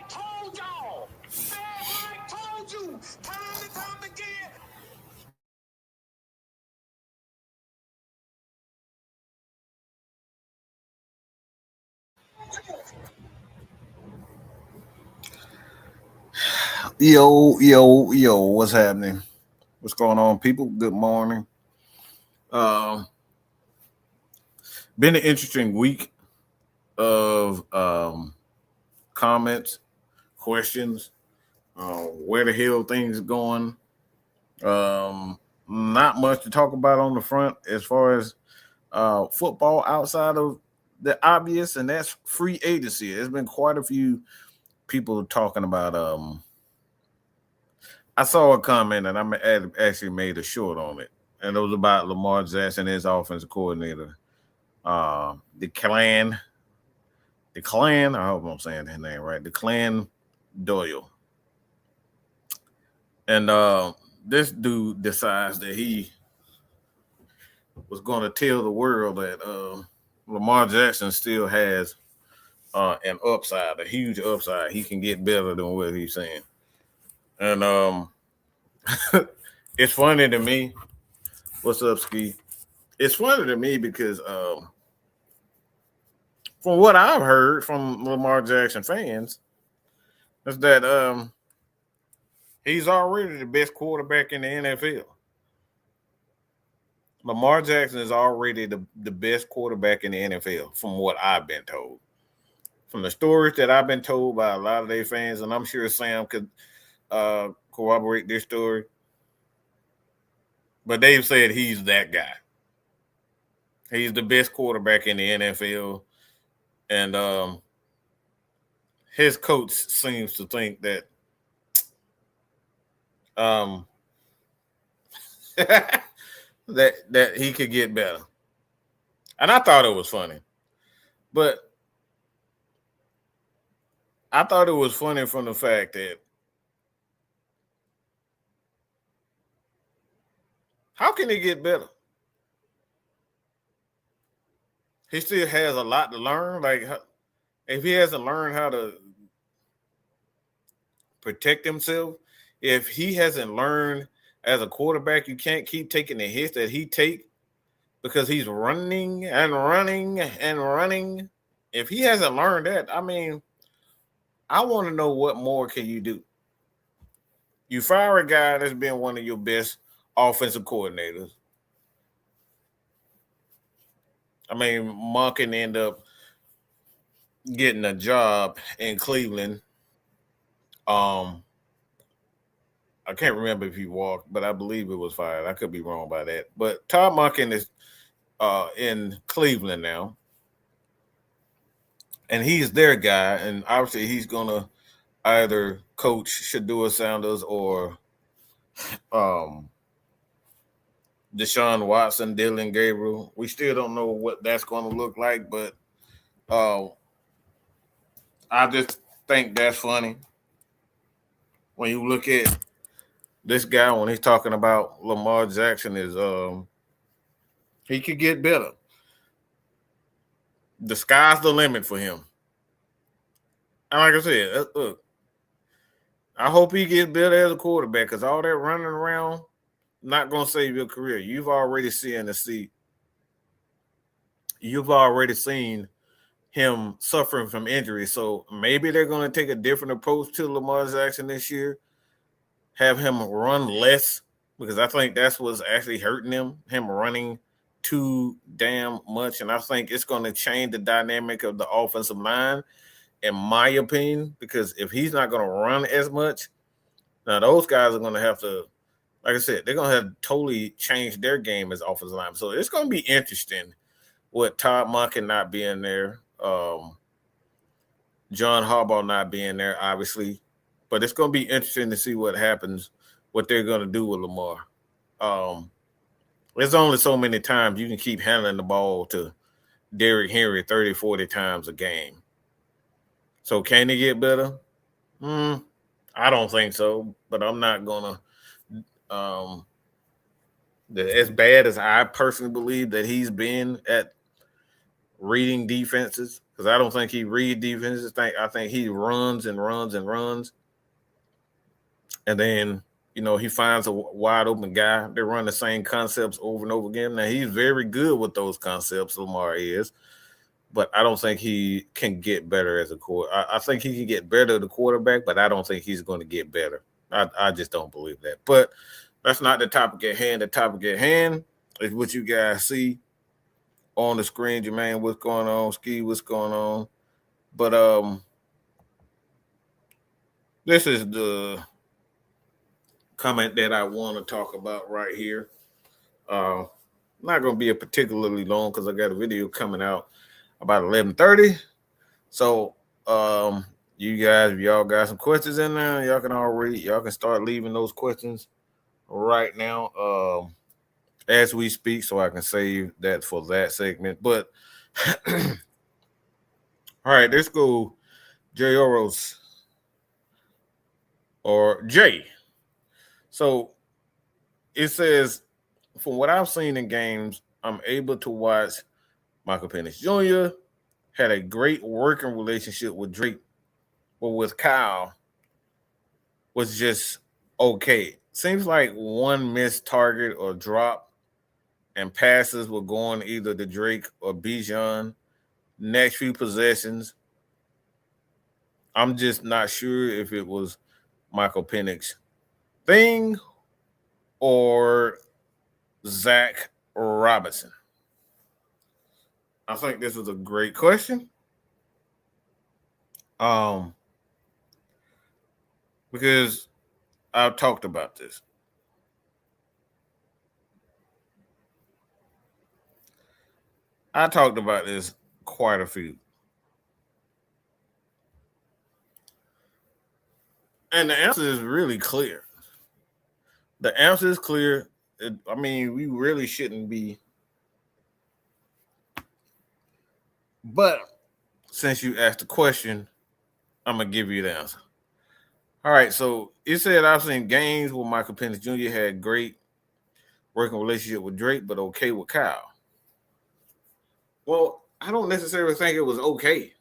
Told y'all. Bad Mike told you. Time and time again. Yo, what's happening? What's going on, people? Good morning. Um, been an interesting week of comments, questions, where the hell things going. Not much to talk about on the front as far as football outside of the obvious, and that's free agency. There's been quite a few people talking about. I saw a comment and I actually made a short on it, and it was about Lamar Jackson, his offensive coordinator. The clan. I hope I'm saying his name right. The clan Doyle, and this dude decides that he was going to tell the world that Lamar Jackson still has an upside, a huge upside. He can get better than what he's saying, and it's funny to me. What's up, Ski? It's funny to me because from what I've heard from Lamar Jackson fans, is that he's already the best quarterback in the NFL. Lamar Jackson is already the best quarterback in the NFL, from what I've been told. From the stories that I've been told by a lot of their fans, and I'm sure Sam could corroborate this story. But they've said he's that guy. He's the best quarterback in the NFL. And his coach seems to think that that he could get better. And I thought it was funny. But I thought it was funny from the fact that how can he get better? He still has a lot to learn. Like, if he hasn't learned how to protect himself, if he hasn't learned as a quarterback, you can't keep taking the hits that he take because he's running and running and running. If he hasn't learned that, I mean, I want to know what more can you do? You fire a guy that's been one of your best offensive coordinators. I mean, Monk can end up getting a job in Cleveland. I can't remember if he walked, but I believe it was fired. I could be wrong by that. But Todd Monken is in Cleveland now, and he's their guy. And obviously, he's gonna either coach Shadua Sanders or Deshaun Watson, Dylan Gabriel. We still don't know what that's going to look like, but I just think that's funny when you look at this guy when he's talking about Lamar Jackson is he could get better. The sky's the limit for him. And like I said, look, I hope he gets better as a quarterback because all that running around not going to save your career. You've already seen him suffering from injury. So maybe they're going to take a different approach to Lamar Jackson this year, have him run less, because I think that's what's actually hurting him running too damn much. And I think it's going to change the dynamic of the offensive line, in my opinion, because if he's not going to run as much, now those guys are going to have to, like I said, they're going to have to totally change their game as offensive line. So it's going to be interesting with Todd Monken not being there, John Harbaugh not being there, obviously. But it's going to be interesting to see what happens, what they're going to do with Lamar. There's only so many times you can keep handling the ball to Derrick Henry 30, 40 times a game. So can he get better? I don't think so, but I'm not going to as bad as I personally believe that he's been at reading defenses, because I don't think he reads defenses. I think he runs and runs and runs. And then, he finds a wide open guy. They run the same concepts over and over again. Now, he's very good with those concepts, Lamar is. But I don't think he can get better as a quarterback. I think he can get better as a quarterback, but I don't think he's going to get better. I just don't believe that. But that's not the topic at hand. The topic at hand is what you guys see on the screen. Jermaine, what's going on? Ski, what's going on? But this is the comment that I want to talk about right here. Not going to be a particularly long because I got a video coming out about 11:30. So you guys, if y'all got some questions in there, y'all can start leaving those questions right now as we speak, so I can save that for that segment. But all right, let's go Jay Oros or Jay. So it says, from what I've seen in games, I'm able to watch Michael Penix Jr. had a great working relationship with Drake, but with Kyle was just okay. Seems like one missed target or drop and passes were going either to Drake or Bijan next few possessions. I'm just not sure if it was Michael Penix thing or Zac Robinson. I think this was a great question. Because I've talked about this. I talked about this quite a few. And the answer is really clear. The answer is clear. We really shouldn't be. But since you asked the question, I'm going to give you the answer. All right, so it said I've seen games where Michael Penix Jr. had great working relationship with Drake, but okay with Kyle. Well, I don't necessarily think it was okay.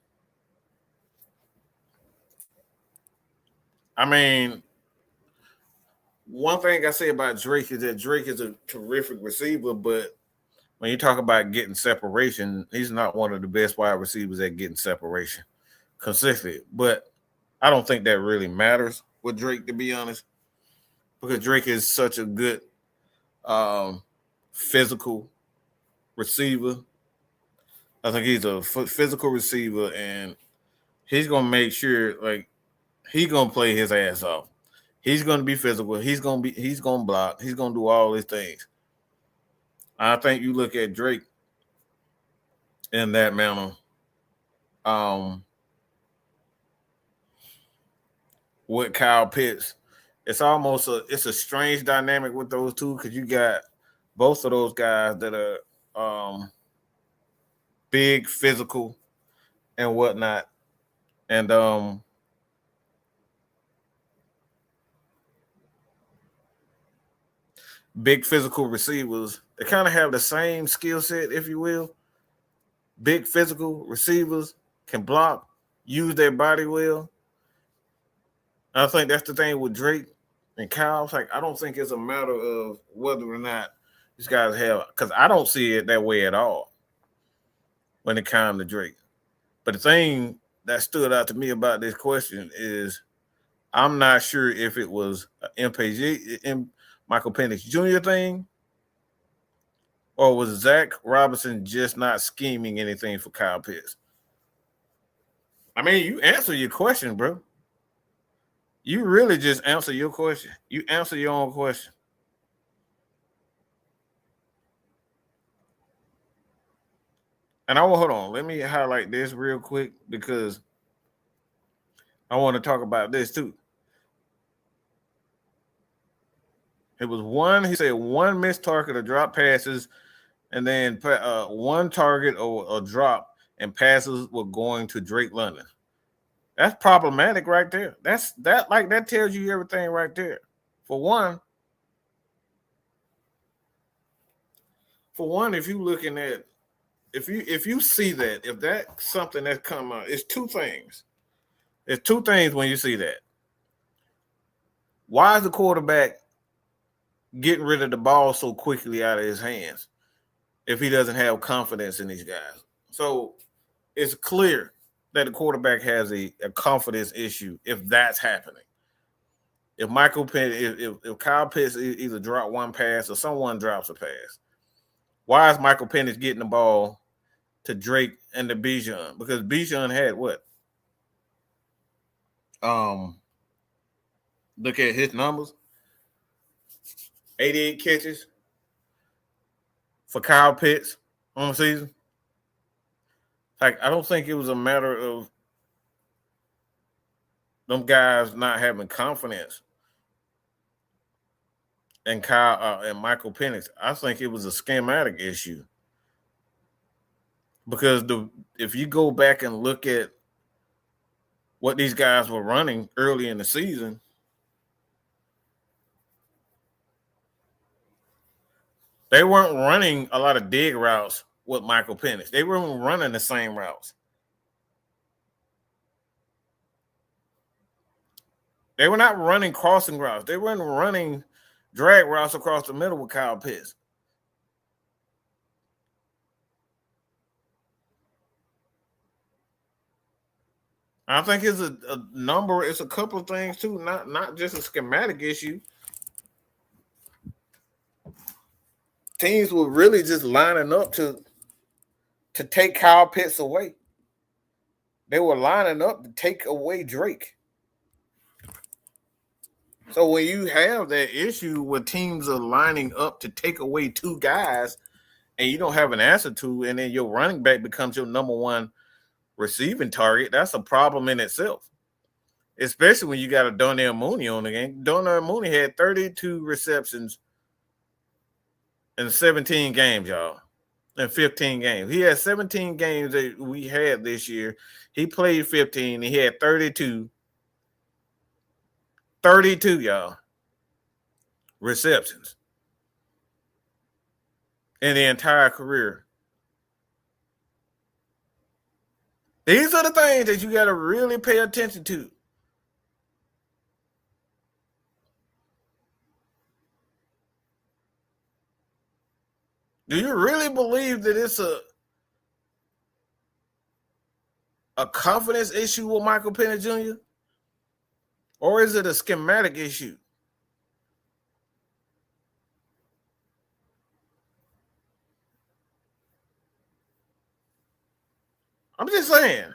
One thing I say about Drake is that Drake is a terrific receiver, but when you talk about getting separation, he's not one of the best wide receivers at getting separation consistently. But I don't think that really matters with Drake, to be honest, because Drake is such a good physical receiver. I think he's a physical receiver, and he's going to make sure, he's going to play his ass off. He's going to be physical. He's going to block. He's going to do all these things. I think you look at Drake in that manner. With Kyle Pitts, it's a strange dynamic with those two because you got both of those guys that are big, physical, and whatnot, and big physical receivers. They kind of have the same skill set, if you will. Big physical receivers can block, use their body well. I think that's the thing with Drake and Kyle. I don't think it's a matter of whether or not these guys have, because I don't see it that way at all when it comes to Drake. But the thing that stood out to me about this question is I'm not sure if it was an Michael Penix Jr. thing, or was Zac Robinson just not scheming anything for Kyle Pitts? You answer your question, bro. You really just answer your question. You answer your own question. And hold on. Let me highlight this real quick because I want to talk about this too. It was he said one missed target or drop passes, and then one target or drop and passes were going to Drake London. That's problematic right there. That tells you everything right there. For one, if you're looking at if you see that, if that's something that's come out, it's two things. It's two things when you see that. Why is the quarterback getting rid of the ball so quickly out of his hands if he doesn't have confidence in these guys? So it's clear that the quarterback has a confidence issue if that's happening. If Michael Penix, if Kyle Pitts either drop one pass or someone drops a pass, why is Michael Penix getting the ball to Drake and to Bijan? Because Bijan had what? Look at his numbers. 88 catches for Kyle Pitts on the season. Like, I don't think it was a matter of them guys not having confidence in Kyle and Michael Penix. I think it was a schematic issue. Because if you go back and look at what these guys were running early in the season, they weren't running a lot of dig routes with Michael Penix. They weren't running the same routes. They were not running crossing routes. They weren't running drag routes across the middle with Kyle Pitts. I think it's a number. It's a couple of things too, not just a schematic issue. Teams were really just lining up to take Kyle Pitts away. They were lining up to take away Drake. So when you have that issue where teams are lining up to take away two guys and you don't have an answer to, and then your running back becomes your number one receiving target, that's a problem in itself. Especially when you got a Darnell Mooney on the game. Darnell Mooney had 32 receptions in 17 games, y'all. In 15 games. He had 17 games that we had this year. He played 15 and he had 32. 32, y'all. Receptions. In the entire career. These are the things that you got to really pay attention to. Do you really believe that it's a confidence issue with Michael Penix Jr.? Or is it a schematic issue? I'm just saying.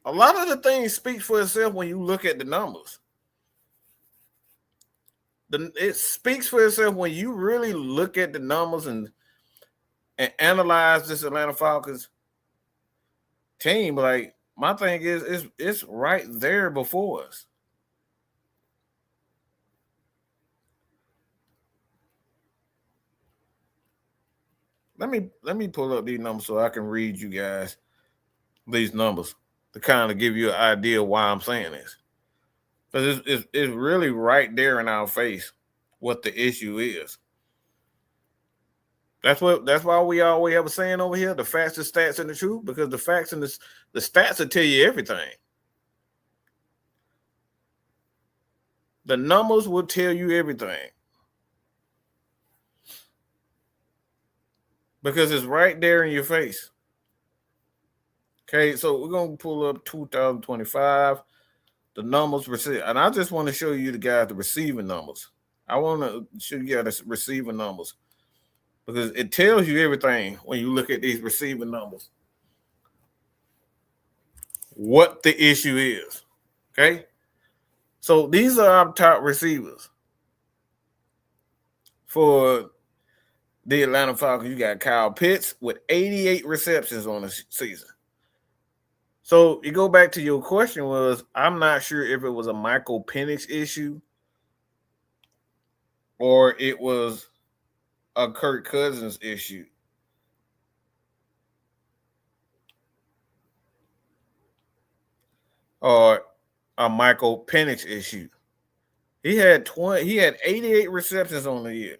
A lot of the things speak for itself when you look at the numbers. It speaks for itself when you really look at the numbers and analyze this Atlanta Falcons team. Like, my thing is, it's right there before us. Let me pull up these numbers so I can read you guys these numbers to kind of give you an idea why I'm saying this. Because it's really right there in our face what the issue is. That's why we always have a saying over here: the facts, the stats, and the truth. Because the facts and the stats will tell you everything. The numbers will tell you everything. Because it's right there in your face. Okay, so we're gonna pull up 2025. The numbers and I just want to show you the receiving numbers. I want to show you guys the receiving numbers because it tells you everything when you look at these receiving numbers. What the issue is. Okay? So these are our top receivers. For the Atlanta Falcons, you got Kyle Pitts with 88 receptions on the season. So you go back to your question was, I'm not sure if it was a Michael Penix issue or it was a Kirk Cousins issue. Or a Michael Penix issue. He had 88 receptions on the year.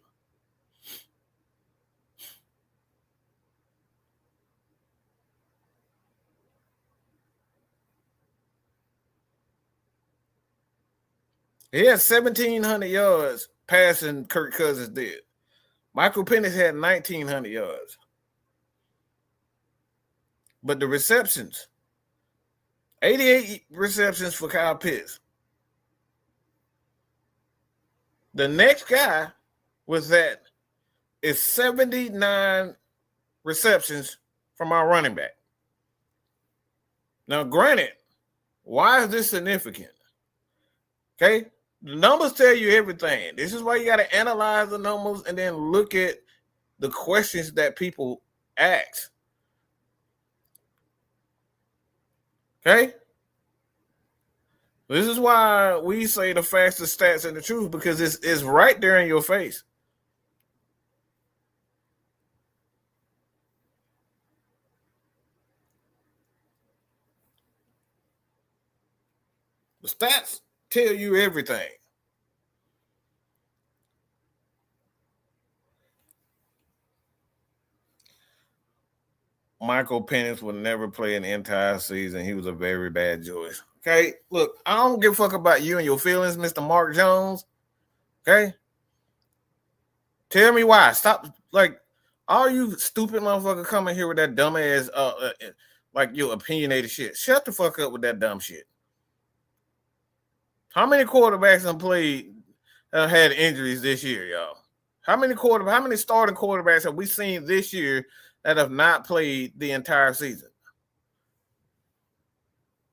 He had 1,700 yards passing Kirk Cousins did. Michael Penix had 1,900 yards. But the receptions, 88 receptions for Kyle Pitts. The next guy was that is 79 receptions from our running back. Now, granted, why is this significant? Okay, the numbers tell you everything. This is why you got to analyze the numbers and then look at the questions that people ask. Okay? This is why we say the fastest stats and the truth, because it's right there in your face. The stats tell you everything. Michael Penix would never play an entire season. He was a very bad choice. Okay, look, I don't give a fuck about you and your feelings, Mr. Mark Jones. Okay? Tell me why. Stop, like, all you stupid motherfucker coming here with that dumb ass, like your opinionated shit. Shut the fuck up with that dumb shit. How many quarterbacks have played had injuries this year, y'all? How many starting quarterbacks have we seen this year that have not played the entire season?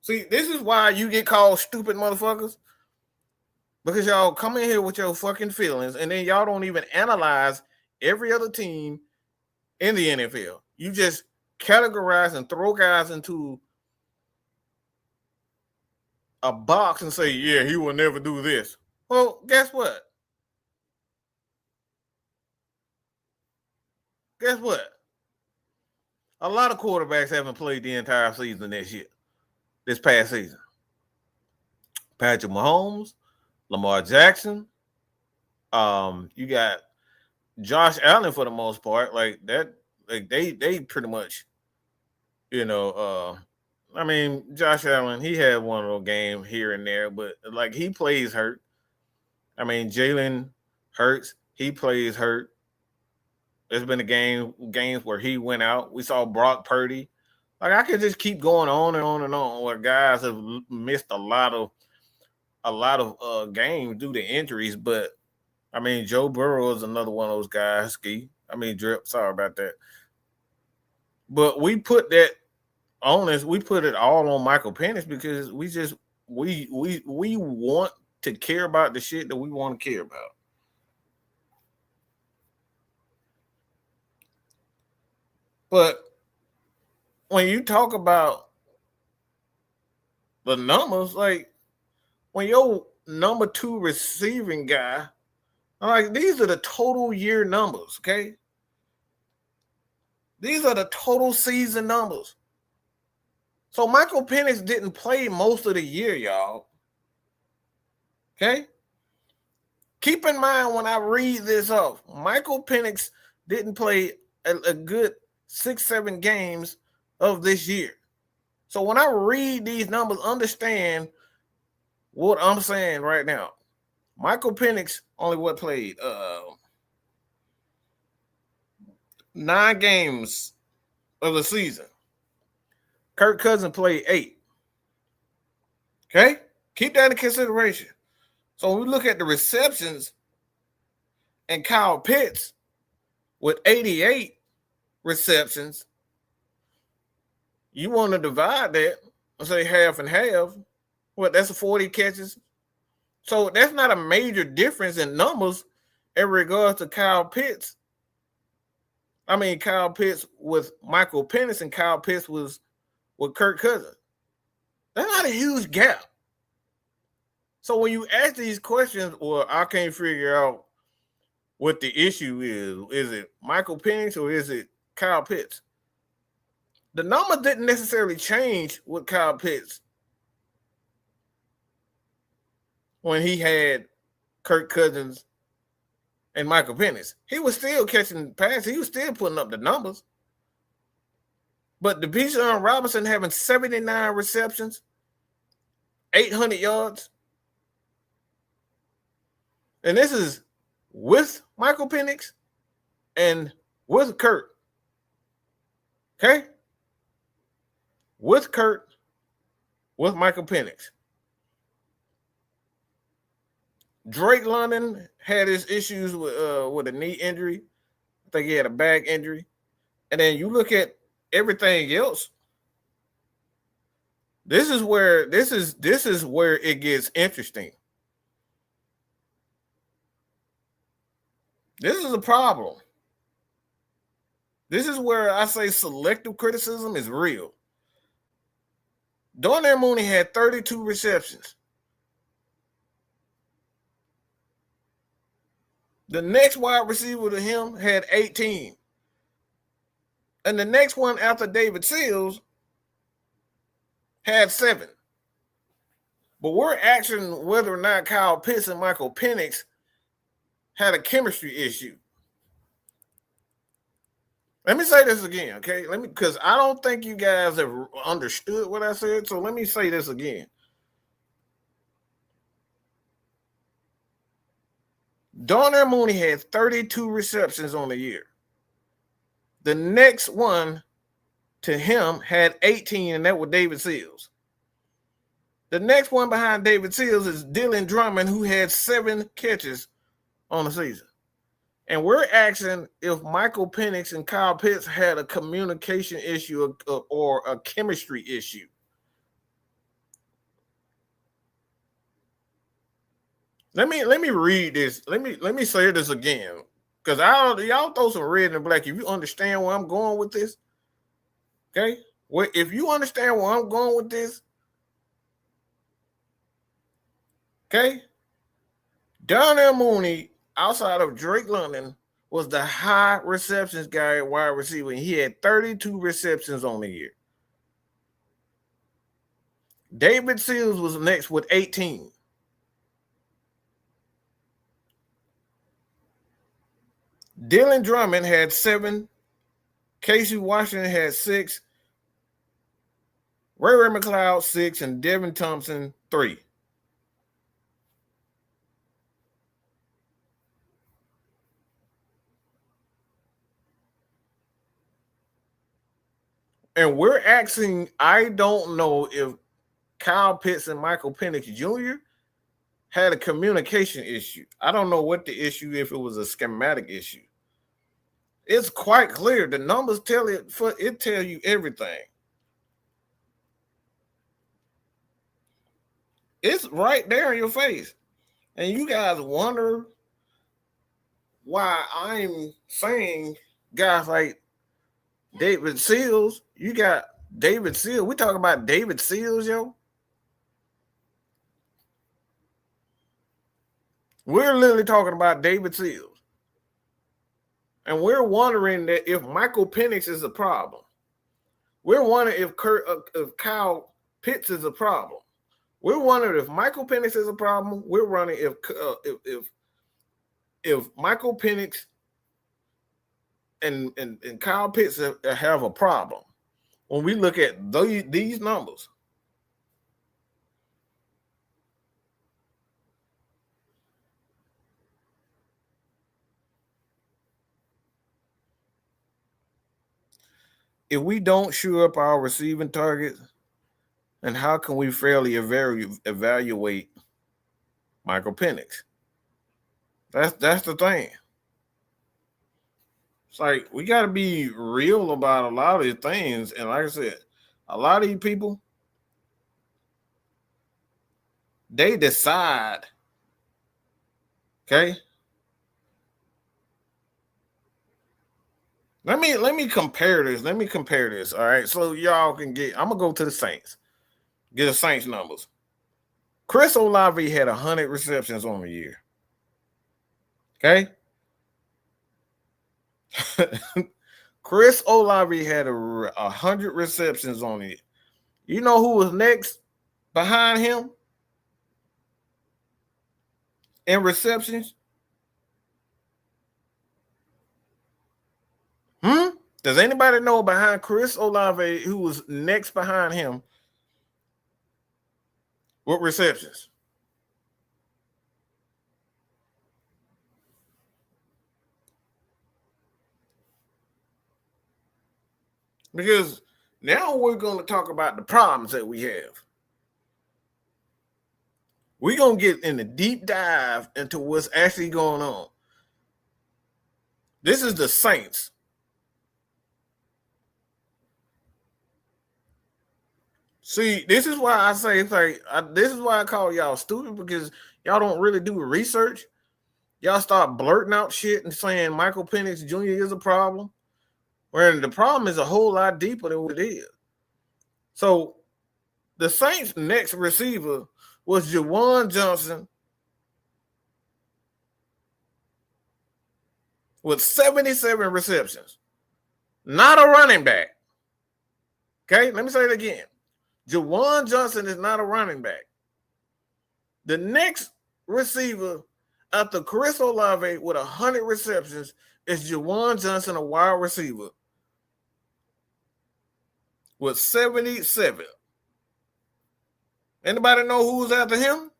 See, this is why you get called stupid motherfuckers. Because y'all come in here with your fucking feelings and then y'all don't even analyze every other team in the NFL. You just categorize and throw guys into a box and say, yeah, he will never do this. Well, guess what? Guess what? A lot of quarterbacks haven't played the entire season this past season. Patrick Mahomes, Lamar Jackson. You got Josh Allen for the most part. Like that, like they pretty much, I mean, Josh Allen, he had one of those games here and there, but like he plays hurt. I mean, Jalen Hurts, he plays hurt. There's been games where he went out. We saw Brock Purdy. Like I could just keep going on and on and on where guys have missed a lot of games due to injuries. But I mean, Joe Burrow is another one of those guys. Drip. Sorry about that. But we put that onus. We put it all on Michael Penix because we want to care about the shit that we want to care about. But when you talk about the numbers, like when your number 2 receiving guy, like these are the total year numbers, okay? These are the total season numbers. So Michael Penix didn't play most of the year, y'all. Okay? Keep in mind when I read this off, Michael Penix didn't play a good 6-7 games of this year. So when I read these numbers, understand what I'm saying right now. Michael Penix only played 9 games of the season. Kirk Cousins played 8. Okay? Keep that in consideration. So when we look at the receptions and Kyle Pitts with 88 receptions, you want to divide that and say half and half. Well, that's 40 catches. So that's not a major difference in numbers in regards to Kyle Pitts. I mean, Kyle Pitts with Michael Penix and Kyle Pitts was with Kirk Cousins. That's not a huge gap. So when you ask these questions, or I can't figure out what the issue is it Michael Penix or is it Kyle Pitts? The number didn't necessarily change with Kyle Pitts when he had Kirk Cousins and Michael Penix. He was still catching passes. He was still putting up the numbers. But Zac Robinson having 79 receptions, 800 yards. And this is with Michael Penix and with Kurt. Okay? With Kurt, with Michael Penix. Drake London had his issues with a knee injury. I think he had a back injury. And then you look at everything else. This is where it gets interesting. This is a problem. This is where I say selective criticism is real. Darnell Mooney had 32 receptions. The next wide receiver to him had 18. And the next one after David Seals had 7. But we're asking whether or not Kyle Pitts and Michael Penix had a chemistry issue. Let me say this again, okay? Because I don't think you guys have understood what I said, so let me say this again. Darnell Mooney had 32 receptions on the year. The next one to him had 18, and that was David Seals. The next one behind David Seals is Dylan Drummond, who had 7 catches on the season. And we're asking if Michael Penix and Kyle Pitts had a communication issue or a chemistry issue. Let me read this. Let me say this again, because y'all throw some red and black. If you understand where I'm going with this, okay? Well, if you understand where I'm going with this, okay? Darnell Mooney, outside of Drake London, was the high receptions guy at wide receiver. He had 32 receptions on the year. David Seals was next with 18. Dylan Drummond had 7. Casey Washington had 6. Ray McLeod 6, and Devin Thompson 3. And we're asking, I don't know if Kyle Pitts and Michael Penix Jr. had a communication issue. I don't know what the issue, if it was a schematic issue. It's quite clear. The numbers tell you everything. It's right there in your face. And you guys wonder why I'm saying guys like David Seals. You got David Seals. We talking about David Seals, yo. We're literally talking about David Seals. And we're wondering that if Michael Penix is a problem. We're wondering if Kyle Pitts is a problem. We're wondering if Michael Penix is a problem. We're wondering if Michael Penix and Kyle Pitts have a problem when we look at these numbers. If we don't shore up our receiving targets, then how can we fairly evaluate Michael Penix? That's the thing. It's like we got to be real about a lot of these things. And like I said, a lot of these people, they decide, okay? Let me compare this. All right. So y'all can I'm gonna go to the Saints. Get the Saints numbers. Chris Olave had 100 receptions on the year. Okay. Chris Olave had 100 receptions on it. You know who was next behind him in receptions? Does anybody know behind Chris Olave who was next behind him with receptions? Because now we're going to talk about the problems that we have. We're going to get in a deep dive into what's actually going on. This is the Saints. See, this is why I say, this is why I call y'all stupid, because y'all don't really do research. Y'all start blurting out shit and saying Michael Penix Jr. is a problem, when the problem is a whole lot deeper than what it is. So the Saints' next receiver was Juwan Johnson with 77 receptions. Not a running back. Okay, let me say it again. Juwan Johnson is not a running back. The next receiver after Chris Olave with 100 receptions is Juwan Johnson, a wide receiver, with 77. Anybody know who's after him?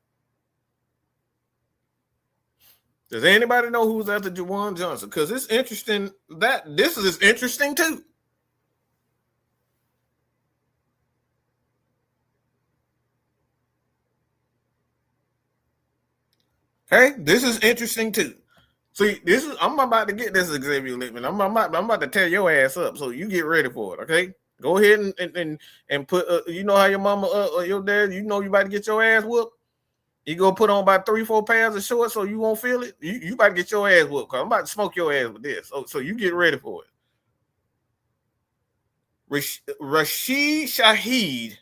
Does anybody know who's after Juwan Johnson? Because it's interesting that this is interesting too. Okay, this is interesting too. See, I'm about to get this, Xavier Littman. I'm about to tear your ass up, so you get ready for it. Okay, go ahead and put. You know how your mama or your dad. You know you about to get your ass whooped. You go put on about 3-4 pairs of shorts so you won't feel it. You about to get your ass whooped. Cause I'm about to smoke your ass with this. So you get ready for it. Rashid Shaheed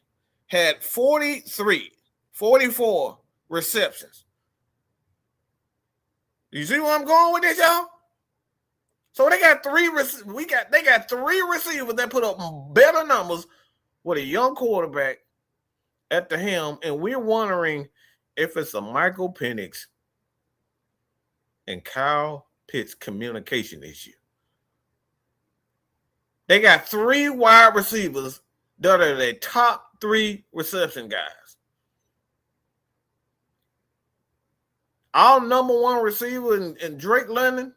had 44 receptions. You see where I'm going with this, y'all? So they got three receivers that put up better numbers with a young quarterback at the helm, and we're wondering if it's a Michael Penix and Kyle Pitts communication issue. They got 3 wide receivers that are the top 3 reception guys. Our number 1 receiver in Drake London,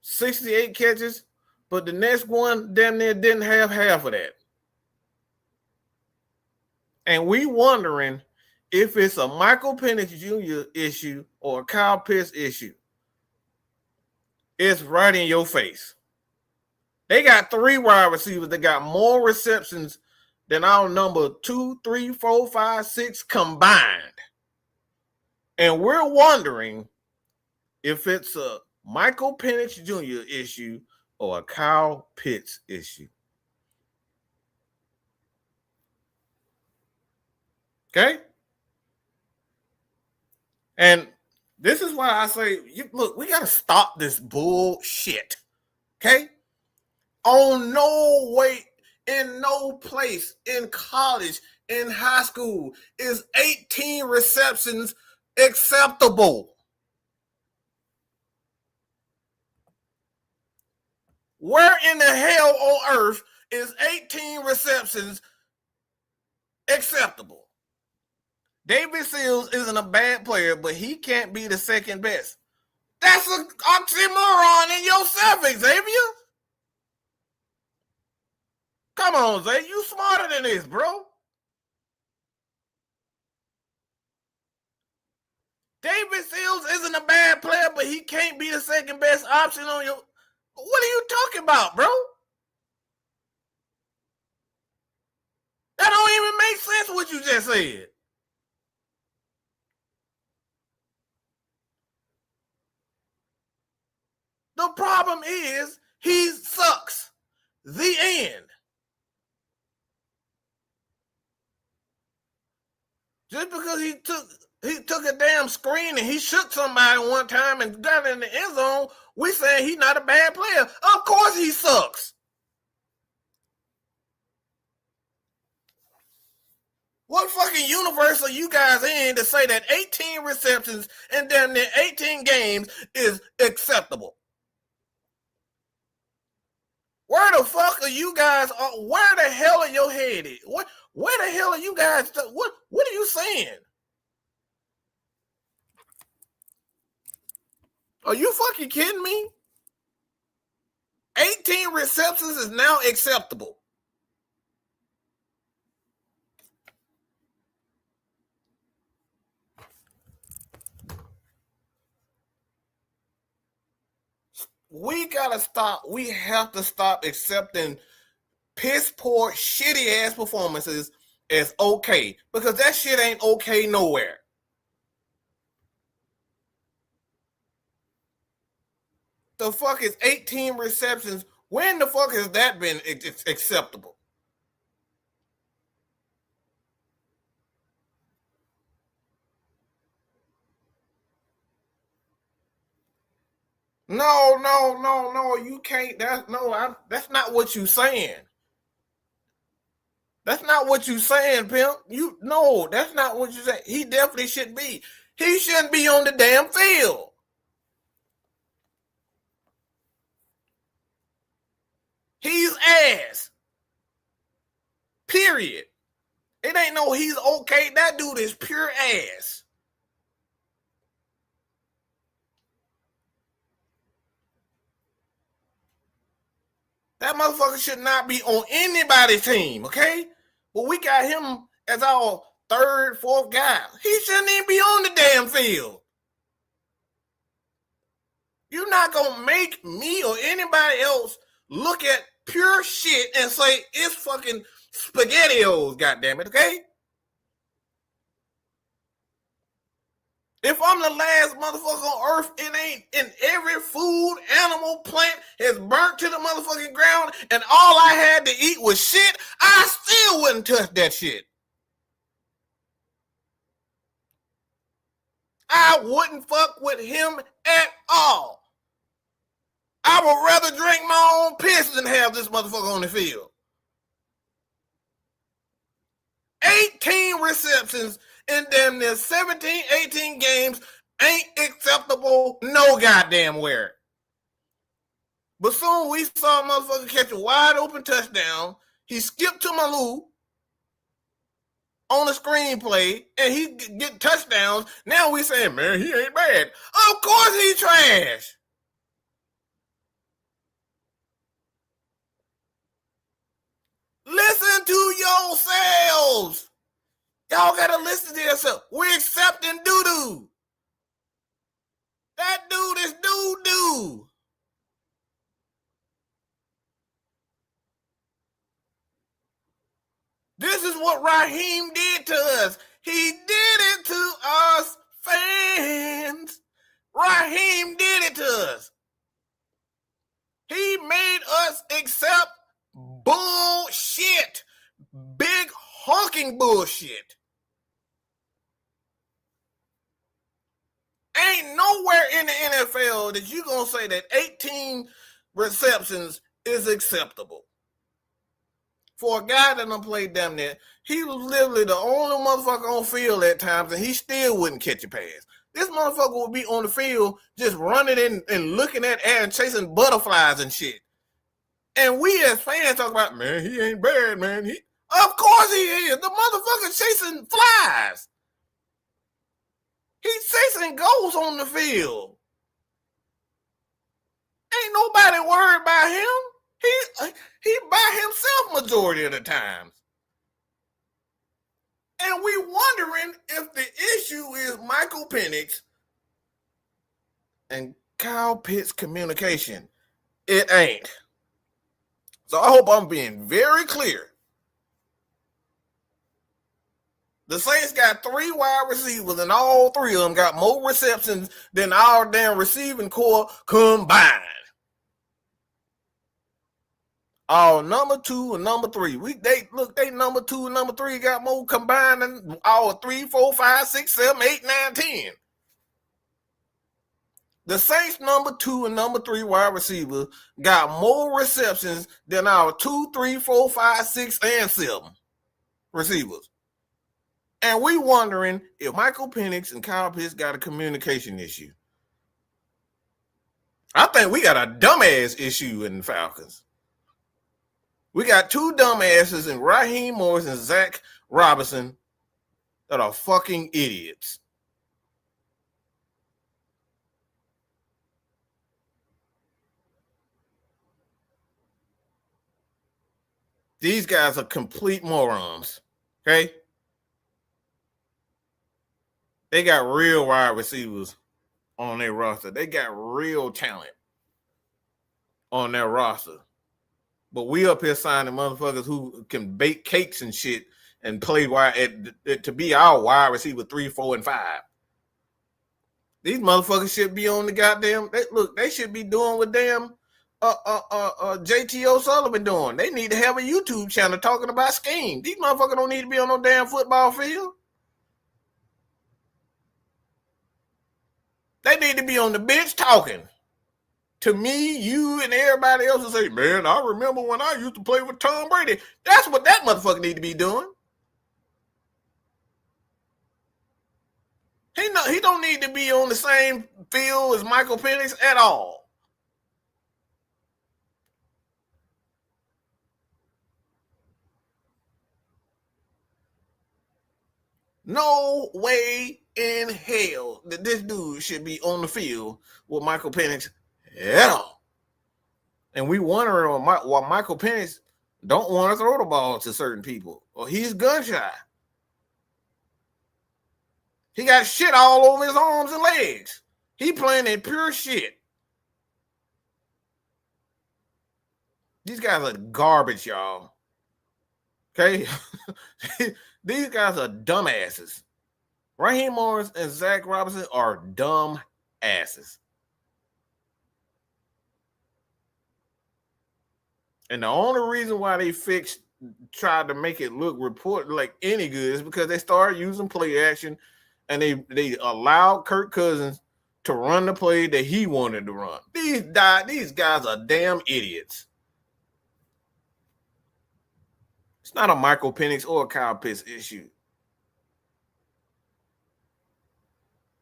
68 catches, but the next one damn near didn't have half of that. And we wondering if it's a Michael Penix Jr. issue or a Kyle Pitts issue. It's right in your face. They got 3 wide receivers that got more receptions than our number 2, 3, 4, 5, 6 combined. And we're wondering if it's a Michael Penix Jr. issue or a Kyle Pitts issue. Okay? And this is why I say, look, we got to stop this bullshit. Okay? On no way, in no place, in college, in high school, is 18 receptions acceptable. Where in the hell on earth is 18 receptions acceptable? David Sills isn't a bad player, but he can't be the second best. That's an oxymoron in yourself, Xavier. Come on, Zay. You smarter than this, bro. David Sills isn't a bad player, but he can't be the second best option on your... What are you talking about, bro? That don't even make sense what you just said. The problem is he sucks. The end. Just because he took a damn screen and he shook somebody one time and got in the end zone, we saying he's not a bad player. Of course he sucks. What fucking universe are you guys in to say that 18 receptions and damn near 18 games is acceptable? Where the fuck are you guys? Where the hell are your head at? Where the hell are you guys? What are you saying? Are you fucking kidding me? 18 receptions is now acceptable. We gotta stop. We have to stop accepting piss poor, shitty ass performances as okay, because that shit ain't okay nowhere. The fuck is 18 receptions? When the fuck has that been acceptable? No. You can't. That's not what you saying. That's not what you saying, pimp. That's not what you saying. He definitely should be. He shouldn't be on the damn field. He's ass. Period. It ain't no he's okay. That dude is pure ass. That motherfucker should not be on anybody's team, okay? But we got him as our third, fourth guy. He shouldn't even be on the damn field. You're not gonna make me or anybody else look at pure shit and say it's fucking SpaghettiOs, goddammit, okay? If I'm the last motherfucker on earth, it ain't in every food, animal, plant is burnt to the motherfucking ground, and all I had to eat was shit, I still wouldn't touch that shit. I wouldn't fuck with him at all. I would rather drink my own piss than have this motherfucker on the field. 18 receptions in damn near 17, 18 games ain't acceptable no goddamn where. But soon we saw a motherfucker catch a wide open touchdown. He skipped to Malou on the screenplay and he get touchdowns. Now we saying, man, he ain't bad. Of course he trash. Listen to yourselves. Y'all gotta listen to yourself. We're accepting doo-doo. That dude is doo-doo. This is what Raheem did to us. He did it to us fans. Raheem did it to us. He made us accept bullshit. Big honking bullshit. Ain't nowhere in the NFL that you gonna say that 18 receptions is acceptable. For a guy that done played damn near, he was literally the only motherfucker on field at times, and he still wouldn't catch a pass. This motherfucker would be on the field just running in and looking at air and chasing butterflies and shit. And we as fans talk about, man, he ain't bad, man. Of course he is. The motherfucker chasing flies. He's chasing ghosts on the field. Ain't nobody worried about him. He by himself majority of the times. And we wondering if the issue is Michael Penix and Kyle Pitts' communication. It ain't. So I hope I'm being very clear. The Saints got 3 wide receivers, and all 3 of them got more receptions than our damn receiving core combined. Our number 2 and number 3. They number 2 and number 3 got more combined than our 3, 4, 5, 6, 7, 8, 9, 10. The Saints number 2 and number 3 wide receivers got more receptions than our 2, 3, 4, 5, 6, and 7 receivers. And we wondering if Michael Penix and Kyle Pitts got a communication issue. I think we got a dumbass issue in the Falcons. We got 2 dumbasses in Raheem Morris and Zac Robinson that are fucking idiots. These guys are complete morons. Okay? They got real wide receivers on their roster. They got real talent on their roster. But we up here signing motherfuckers who can bake cakes and shit and play to be our wide receiver 3, 4, and 5. These motherfuckers should be on the goddamn. They should be doing what damn JT O'Sullivan doing. They need to have a YouTube channel talking about scheme. These motherfuckers don't need to be on no damn football field. They need to be on the bench talking to me, you, and everybody else and say, man, I remember when I used to play with Tom Brady. That's what that motherfucker need to be doing. He don't need to be on the same field as Michael Penix at all. No way in hell that this dude should be on the field with Michael Penix at all. And we wondering why Michael Penix don't want to throw the ball to certain people. Or he's gun shy. He got shit all over his arms and legs. He playing that pure shit. These guys are garbage, y'all. Okay? These guys are dumbasses. Raheem Morris and Zac Robinson are dumb asses. And the only reason why they tried to make it look like any good is because they started using play action and they allowed Kirk Cousins to run the play that he wanted to run. These guys are damn idiots. It's not a Michael Penix or a Kyle Pitts issue.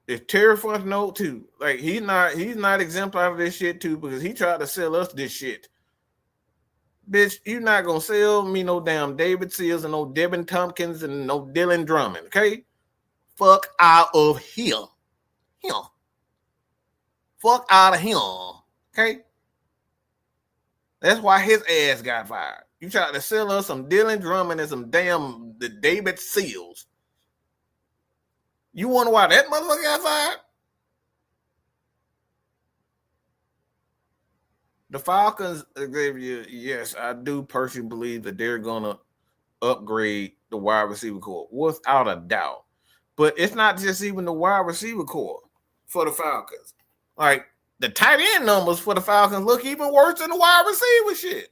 It's Terry Fontenot too. Like he's not exempt out of this shit too because he tried to sell us this shit. Bitch, you're not gonna sell me no damn David Seals and no Devin Tompkins and no Dylan Drummond, okay? Fuck out of here. Fuck out of here, okay? That's why his ass got fired. You tried to sell us some Dylan Drummond and some the David Seals. You wonder why that motherfucker got fired? The Falcons, Xavier, yes, I do personally believe that they're going to upgrade the wide receiver core without a doubt. But it's not just even the wide receiver core for the Falcons. Like, the tight end numbers for the Falcons look even worse than the wide receiver shit.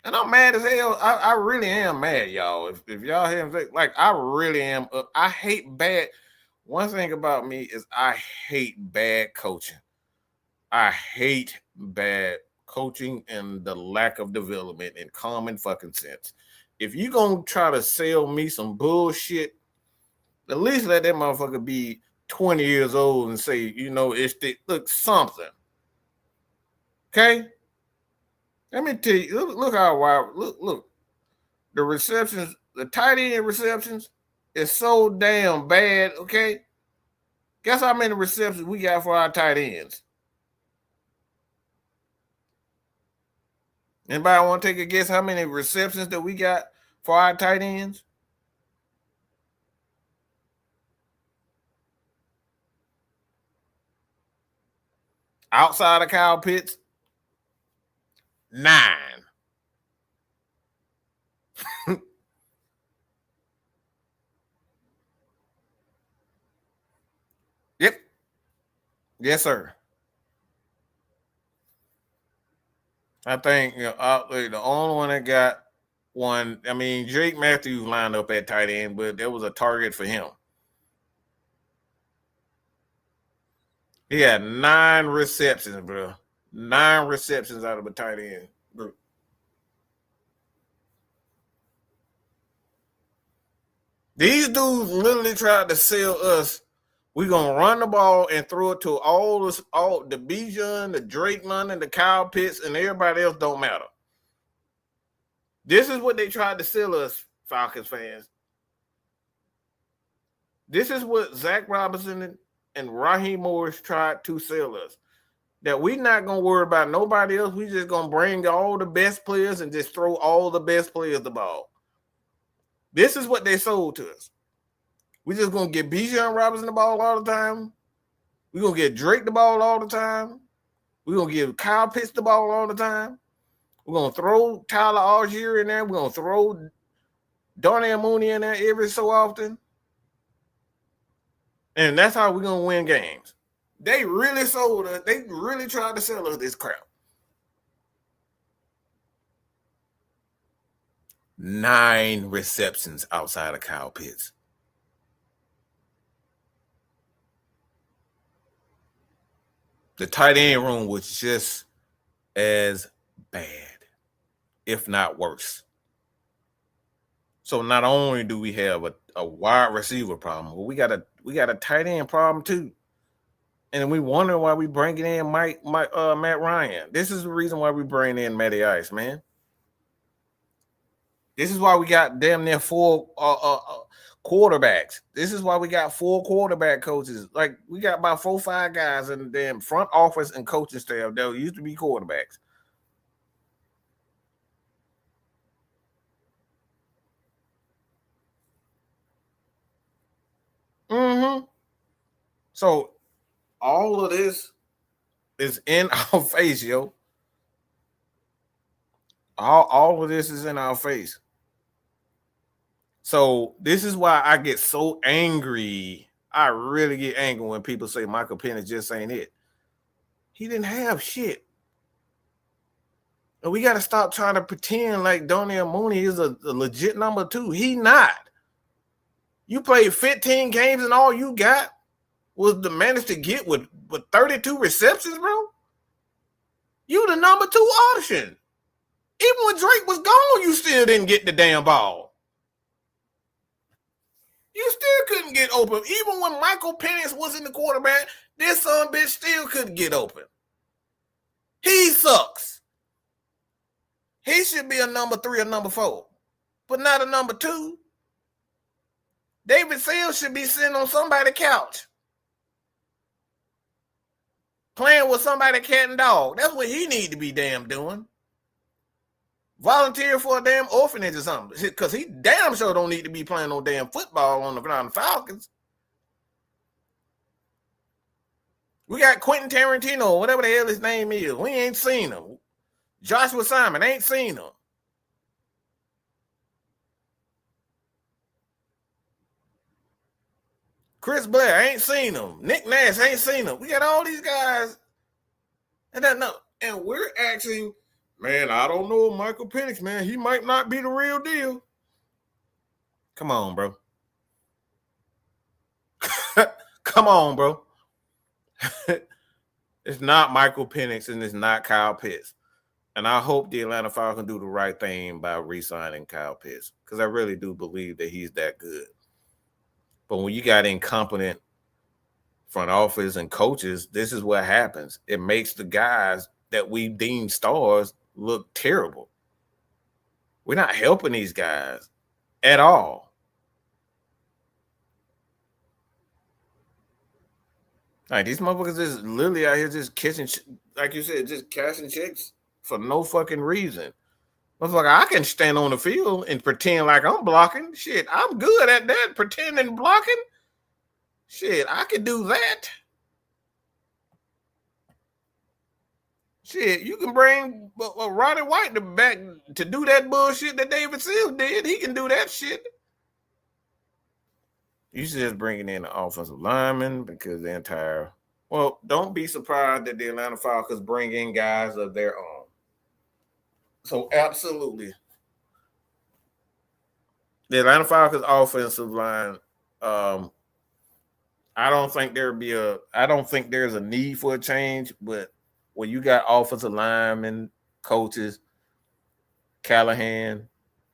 And I'm mad as hell. I really am mad, y'all. If y'all hear me, like, I really am. I hate bad. One thing about me is I hate bad coaching. I hate bad coaching and the lack of development and common fucking sense. If you gonna try to sell me some bullshit, at least let that motherfucker be 20 years old and say, look, something. Okay? Let me tell you, look how wild, look. The receptions, the tight end receptions is so damn bad, okay? Guess how many receptions we got for our tight ends? Anybody want to take a guess how many receptions that we got for our tight ends? Outside of Kyle Pitts, 9. Yep. Yes, sir. I think the only one that got one, I mean, Jake Matthews lined up at tight end, but there was a target for him. He had 9 receptions, bro. 9 receptions out of a tight end group. These dudes literally tried to sell us. We're going to run the ball and throw it to all the Bijan, the Drake London, the Kyle Pitts, and everybody else don't matter. This is what they tried to sell us, Falcons fans. This is what Zac Robinson and Raheem Morris tried to sell us. that we're not gonna worry about nobody else. We just gonna bring all the best players and just throw all the best players the ball. This is what they sold to us. We just gonna get Bijan Robinson the ball all the time. We're gonna get Drake the ball all the time. We're gonna give Kyle Pitts the ball all the time. We're gonna throw Tyler Algier in there. We're gonna throw Darnell Mooney in there every so often. And that's how we're gonna win games. They really sold us. They really tried to sell us this crap. 9 receptions outside of Kyle Pitts. The tight end room was just as bad, if not worse. So not only do we have a wide receiver problem, but we got a tight end problem too. And we wonder why we bringing in Matt Ryan. This is the reason why we bring in Matty Ice, man. This is why we got damn near 4 quarterbacks. This is why we got 4 quarterback coaches. Like, we got about 4 or 5 guys in the damn front office and coaching staff that used to be quarterbacks. Mm-hmm. So all of this is in our face, yo. All of this is in our face. So this is why I get so angry. I really get angry when people say Michael Penix just ain't it. He didn't have shit. And we got to stop trying to pretend like Darnell Mooney is a legit number 2. He not. You played 15 games and all you got was the manage to get with 32 receptions, bro. You the number 2 option. Even when Drake was gone, you still didn't get the damn ball. You still couldn't get open. Even when Michael Penix was in the quarterback, this son bitch still couldn't get open. He sucks. He should be a number 3 or number 4, but not a number 2. David Sales should be sitting on somebody's couch, playing with somebody cat and dog. That's what he need to be damn doing. Volunteer for a damn orphanage or something. Because he damn sure don't need to be playing no damn football on the Falcons. We got Quentin Tarantino, whatever the hell his name is. We ain't seen him. Joshua Simon, ain't seen him. Chris Blair, ain't seen him. Nick Nash, ain't seen him. We got all these guys. And we're asking, man, I don't know Michael Penix, man. He might not be the real deal. Come on, bro. Come on, bro. It's not Michael Penix and it's not Kyle Pitts. And I hope the Atlanta Falcons do the right thing by re-signing Kyle Pitts, because I really do believe that he's that good. But when you got incompetent front office and coaches, this is what happens. It makes the guys that we deem stars look terrible. We're not helping these guys at all. Like, these motherfuckers is literally out here just catching, like you said, just cashing checks for no fucking reason. Motherfucker, I can stand on the field and pretend like I'm blocking. Shit, I'm good at that, pretending blocking. Shit, I can do that. Shit, you can bring Roddy White back to do that bullshit that David Sills did. He can do that shit. You should just bring in the offensive lineman because the entire... Well, don't be surprised that the Atlanta Falcons bring in guys of their own. So, absolutely. The Atlanta Falcons offensive line, I don't think there's a need for a change, but when you got offensive linemen, coaches, Callahan,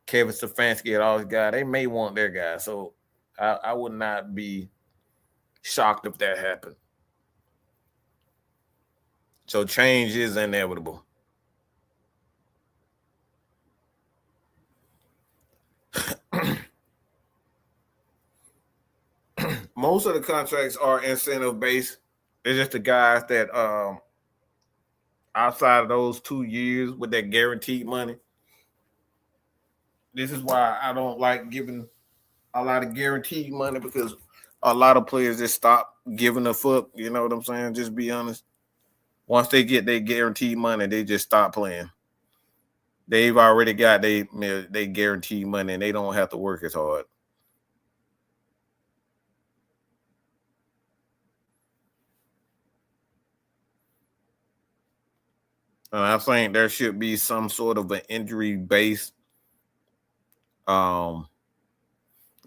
Kevin Stefanski, and all these guys, they may want their guys. So I would not be shocked if that happened. So change is inevitable. Most of the contracts are incentive based. It's just the guys that outside of those 2 years with that guaranteed money. This is why I don't like giving a lot of guaranteed money, because a lot of players just stop giving a fuck. You know what I'm saying? Just be honest. Once they get their guaranteed money, they just stop playing. They've already got they guaranteed money, and they don't have to work as hard. And I think there should be some sort of an injury-based,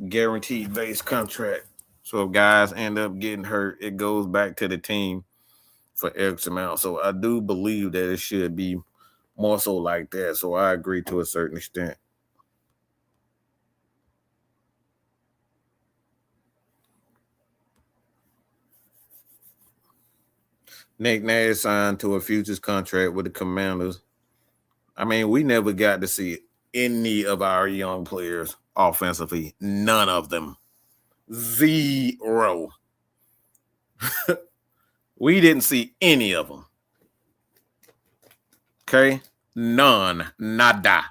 guaranteed-based contract. So if guys end up getting hurt, it goes back to the team for X amount. So I do believe that it should be more so like that. So I agree to a certain extent. Nick Nash signed to a futures contract with the Commanders. I mean, we never got to see any of our young players offensively. None of them. Zero. We didn't see any of them. Okay? None. Nada.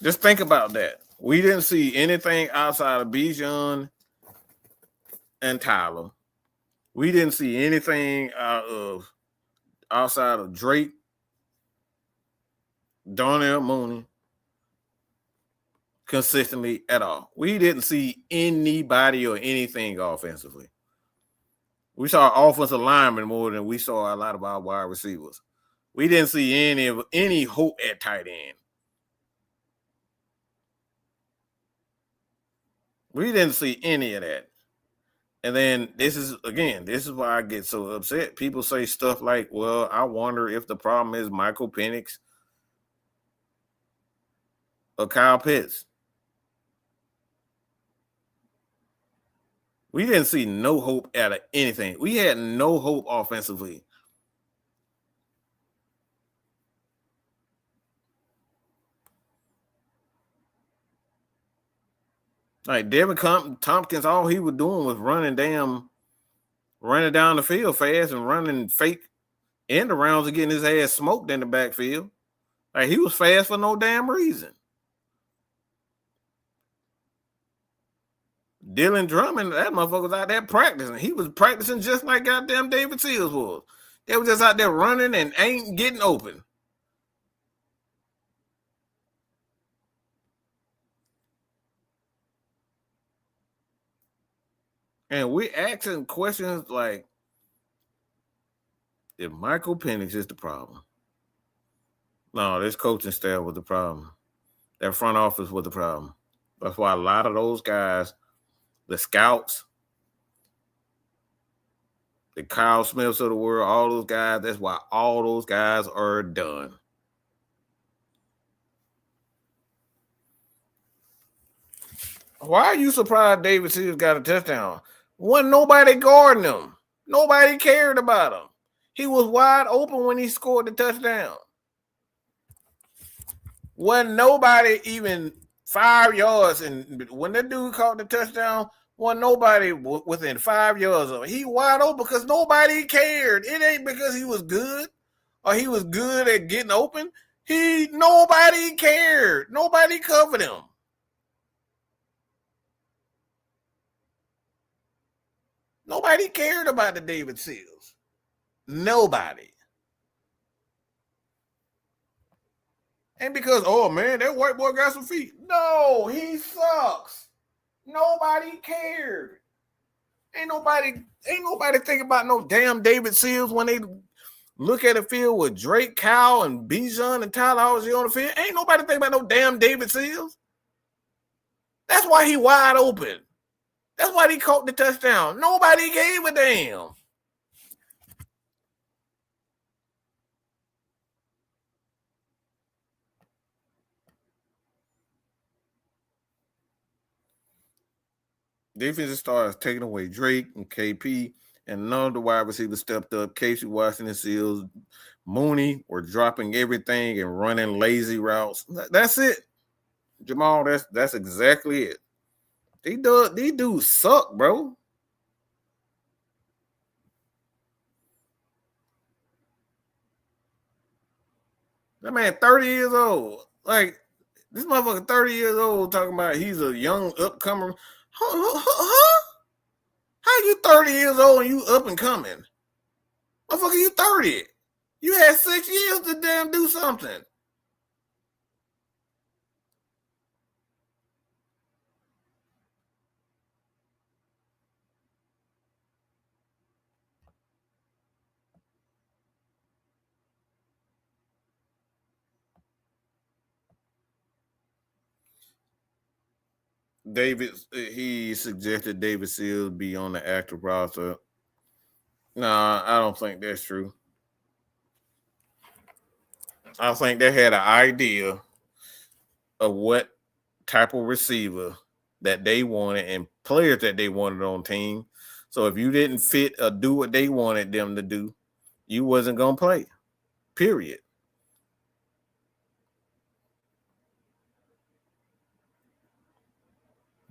Just think about that. We didn't see anything outside of Bijan and Tyler. We didn't see anything outside of Drake, Darnell Mooney consistently at all. We didn't see anybody or anything offensively. We saw offensive linemen more than we saw a lot of our wide receivers. We didn't see any hope at tight end. We didn't see any of that. And then this is why I get so upset. People say stuff like, well, I wonder if the problem is Michael Penix or Kyle Pitts. We didn't see no hope out of anything. We had no hope offensively. Like Devin Tompkins, all he was doing was running down the field fast and running fake end arounds and getting his ass smoked in the backfield. Like he was fast for no damn reason. Dylan Drummond, that motherfucker was out there practicing. He was practicing just like goddamn David Seals was. They were just out there running and ain't getting open. And we asking questions like, if Michael Penix is the problem. No, this coaching staff was the problem. That front office was the problem. That's why a lot of those guys, the scouts, the Kyle Smiths of the world, all those guys, that's why all those guys are done. Why are you surprised David Seals got a touchdown? Wasn't nobody guarding him. Nobody cared about him. He was wide open when he scored the touchdown. Wasn't nobody even 5 yards. And when that dude caught the touchdown, wasn't nobody within 5 yards of him. He wide open because nobody cared. It ain't because he was good or he was good at getting open. Nobody cared. Nobody covered him. Nobody cared about the David Seals. Nobody. And because, oh man, that white boy got some feet. No, he sucks. Nobody cared. Ain't nobody thinking about no damn David Seals when they look at the field with Drake, Kyle, and Bijan and Tyler Howard on the field. Ain't nobody thinking about no damn David Seals. That's why he wide open. That's why he caught the touchdown. Nobody gave a damn. Defensive stars taking away Drake and KP, and none of the wide receivers stepped up. Casey Washington, Seals, Mooney were dropping everything and running lazy routes. That's it, Jamal. That's exactly it. These dudes suck, bro. That man 30 years old. Like, this motherfucker 30 years old talking about he's a young upcomer. Huh? How you 30 years old and you up and coming? Motherfucker, you 30. You had 6 years to damn do something. He suggested David Seals be on the active roster. Nah, I don't think that's true. I think they had an idea of what type of receiver that they wanted and players that they wanted on team. So if you didn't fit or do what they wanted them to do, you wasn't gonna play. Period.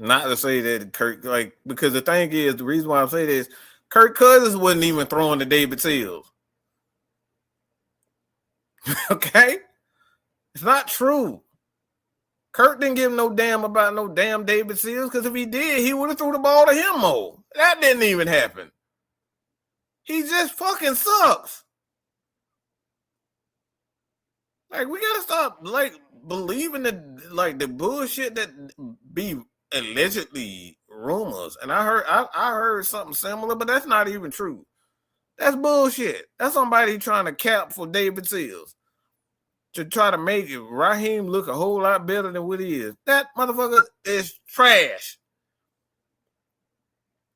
Not to say that Kirk, like, because the thing is, the reason why I'm saying this, Kirk Cousins wasn't even throwing to David Seals. Okay? It's not true. Kirk didn't give no damn about no damn David Seals, because if he did, he would have threw the ball to him more. That didn't even happen. He just fucking sucks. Like, we gotta stop like believing the bullshit that be allegedly rumors. And I heard something similar, but that's not even true. That's bullshit. That's somebody trying to cap for David Seals to try to make Raheem look a whole lot better than what he is. That motherfucker is trash.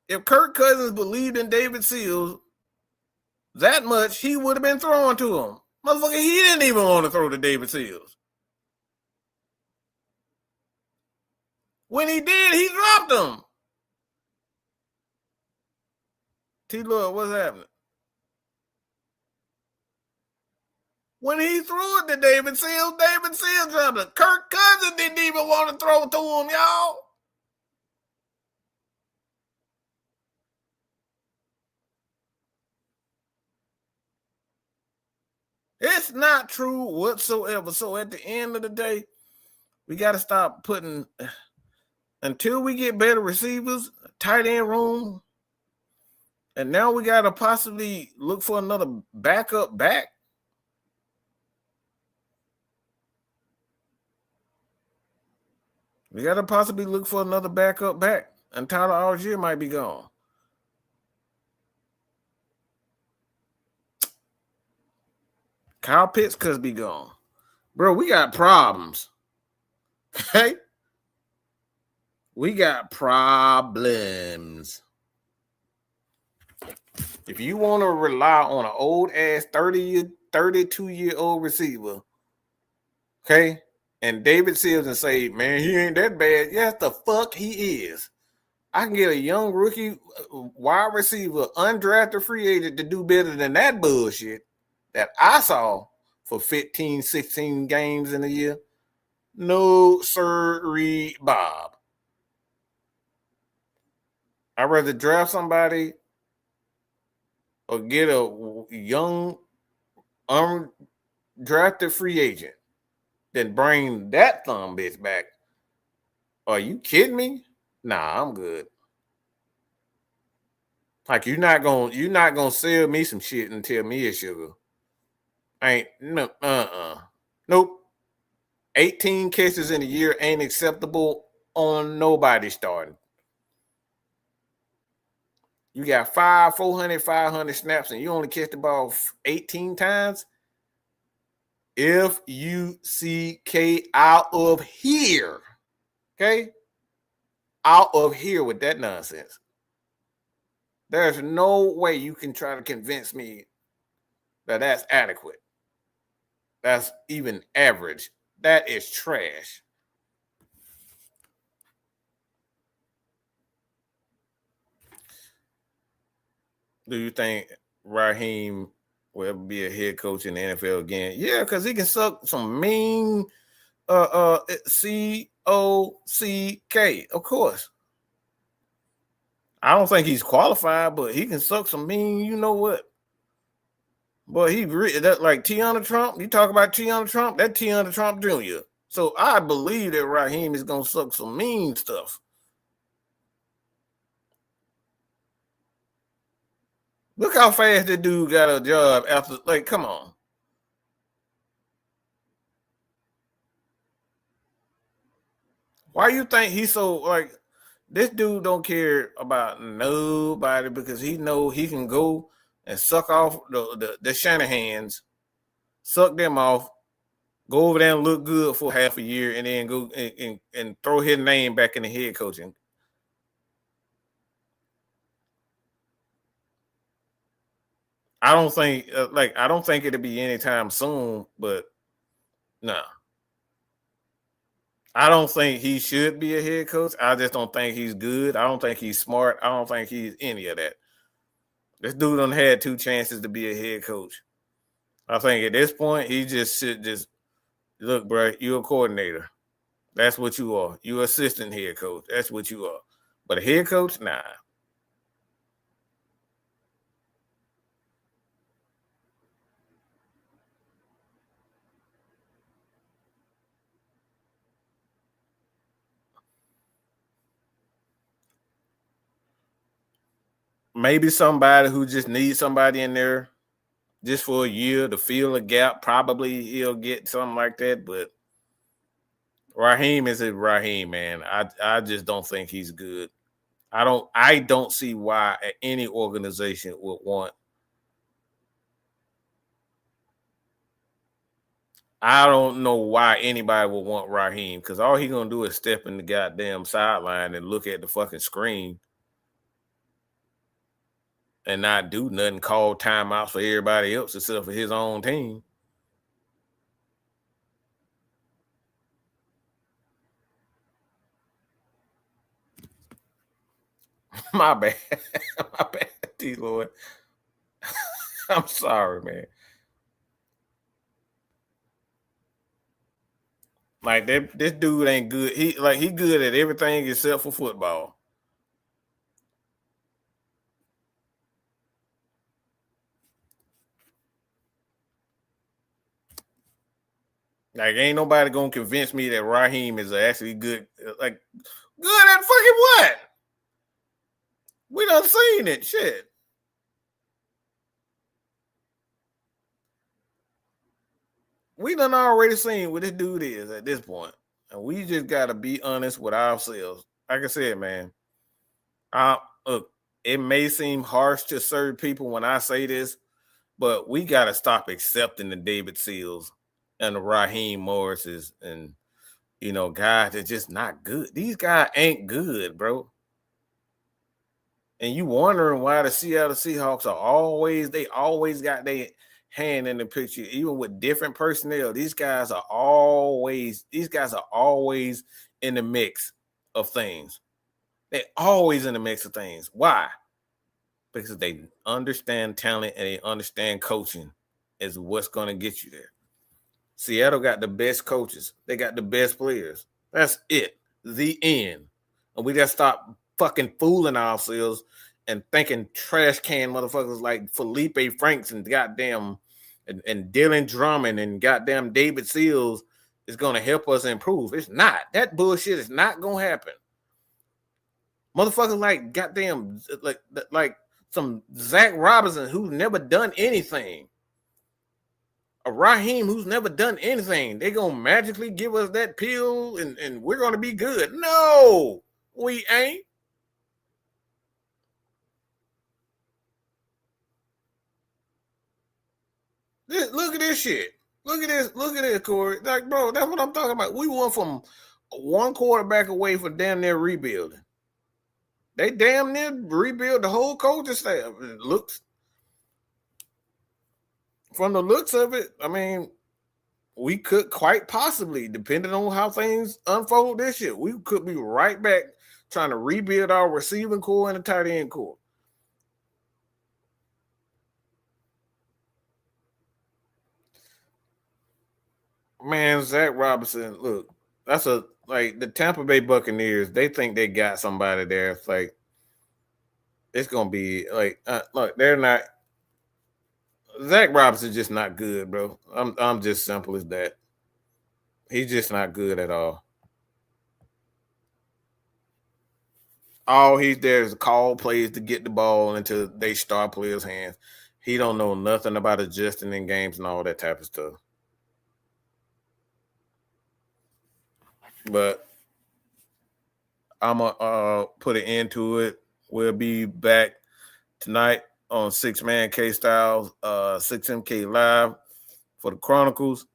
If Kirk Cousins believed in David Seals that much, he would have been throwing to him. Motherfucker, he didn't even want to throw to David Seals. When he did, he dropped him. T-Lord, what's happening? When he threw it to David Seals dropped it. Kirk Cousins didn't even want to throw to him, y'all. It's not true whatsoever. So at the end of the day, we got to stop putting, until we get better receivers, tight end room, and now we got to possibly look for another backup back. We got to possibly look for another backup back, and Tyler Algier might be gone. Kyle Pitts could be gone. Bro, we got problems. Okay? We got problems. If you want to rely on an old ass 32-year-old receiver, okay, and David Seals and say, man, he ain't that bad. Yes, the fuck he is. I can get a young rookie wide receiver, undrafted free agent to do better than that bullshit that I saw for 15, 16 games in a year. No, sirree, Bob. I'd rather draft somebody or get a young, undrafted free agent than bring that thumb bitch back. Are you kidding me? Nah, I'm good. Like, you're not gonna sell me some shit and tell me it's sugar. Ain't no nope. 18 catches in a year ain't acceptable on nobody starting. You got 500 snaps and you only catch the ball 18 times. F-U-C-K, out of here. Okay? Out of here with that nonsense. There's no way you can try to convince me that that's adequate. That's even average. That is trash. Do you think Raheem will ever be a head coach in the NFL again? Yeah, because he can suck some mean C-O-C-K, of course. I don't think he's qualified, but he can suck some mean, you know what? Boy, that like Tiana Trump. You talk about Tiana Trump, that Tiana Trump Jr. So I believe that Raheem is gonna suck some mean stuff. Look how fast that dude got a job after. Like, come on. Why you think he's so like? This dude don't care about nobody because he know he can go and suck off the Shanahans, suck them off, go over there and look good for half a year, and then go and throw his name back in the head coaching. I don't think I don't think it'll be anytime soon, but no. I don't think he should be a head coach. I just don't think he's good. I don't think he's smart. I don't think he's any of that. This dude done had 2 chances to be a head coach. I think at this point he just should just look, bro. You're a coordinator. That's what you are. You're assistant head coach. That's what you are. But a head coach, nah. Maybe somebody who just needs somebody in there just for a year to fill a gap. Probably he'll get something like that. But Raheem is a Raheem, man. I just don't think he's good. I don't see why any organization would want. I don't know why anybody would want Raheem because all he gonna do is step in the goddamn sideline and look at the fucking screen and not do nothing, call timeouts for everybody else except for his own team. My bad. My bad, T Lord. I'm sorry, man. Like this dude ain't good. He good at everything except for football. Like ain't nobody gonna convince me that Raheem is actually good. Like good at fucking what? We done seen it. Shit. We done already seen what this dude is at this point. And we just gotta be honest with ourselves. Like I said, man. Look, it may seem harsh to certain people when I say this, but we gotta stop accepting the David Seals and the Raheem Morrises and guys that just not good. These guys ain't good, bro. And you wondering why the Seattle Seahawks they always got their hand in the picture, even with different personnel. These guys are always in the mix of things. They're always in the mix of things. Why? Because they understand talent and they understand coaching is what's going to get you there. Seattle got the best coaches. They got the best players. That's it. The end. And we got to stop fucking fooling ourselves and thinking trash can motherfuckers like Felipe Franks and goddamn and Dylan Drummond and goddamn David Seals is going to help us improve. It's not. That bullshit is not going to happen. Motherfuckers like goddamn like some Zac Robinson who's never done anything. A Raheem who's never done anything. They're going to magically give us that pill and we're going to be good. No, we ain't. Look at this shit. Look at this. Look at this, Corey. Like, bro, that's what I'm talking about. We went from one quarterback away from damn near rebuilding. They damn near rebuild the whole coaching staff. From the looks of it, I mean, we could quite possibly, depending on how things unfold this year, we could be right back trying to rebuild our receiving core and the tight end core. Man, Zac Robinson, look, that's like the Tampa Bay Buccaneers, they think they got somebody there. It's like, it's going to be like, look, they're not, Zac Robinson just not good, bro. I'm just simple as that. He's just not good at all. All he's there is to call plays to get the ball into they star players' hands. He don't know nothing about adjusting in games and all that type of stuff. But I'm gonna put an end to it. We'll be back tonight on 6-Man K Styles, 6MK Live for the Chronicles.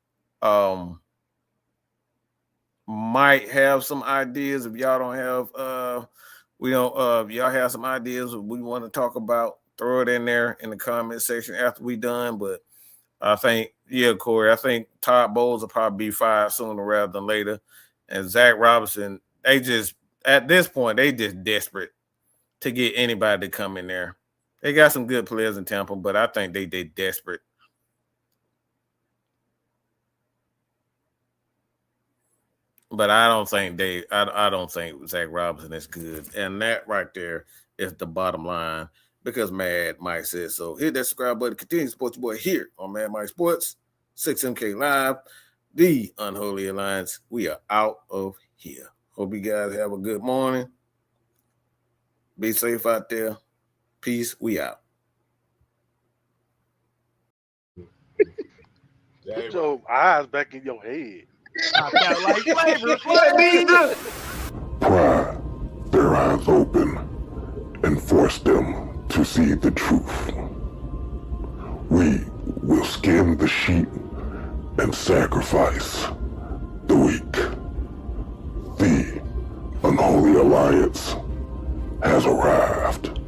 Might have some ideas if y'all don't have we don't if y'all have some ideas we want to talk about, throw it in there in the comment section after we done. But I think, yeah, Corey, I think Todd Bowles will probably be fired sooner rather than later. And Zac Robinson, they just at this point, they just desperate to get anybody to come in there. They got some good players in Tampa, but I think they desperate. But I don't think I don't think Zac Robinson is good. And that right there is the bottom line because Mad Mike says so. Hit that subscribe button. Continue to support your boy here on Mad Mike Sports, 6MK Live, the Unholy Alliance. We are out of here. Hope you guys have a good morning. Be safe out there. Peace. We out. Put your eyes back in your head. I got like flavors. What means Pry their eyes open and force them to see the truth. We will skin the sheep and sacrifice the weak. The Unholy Alliance has arrived.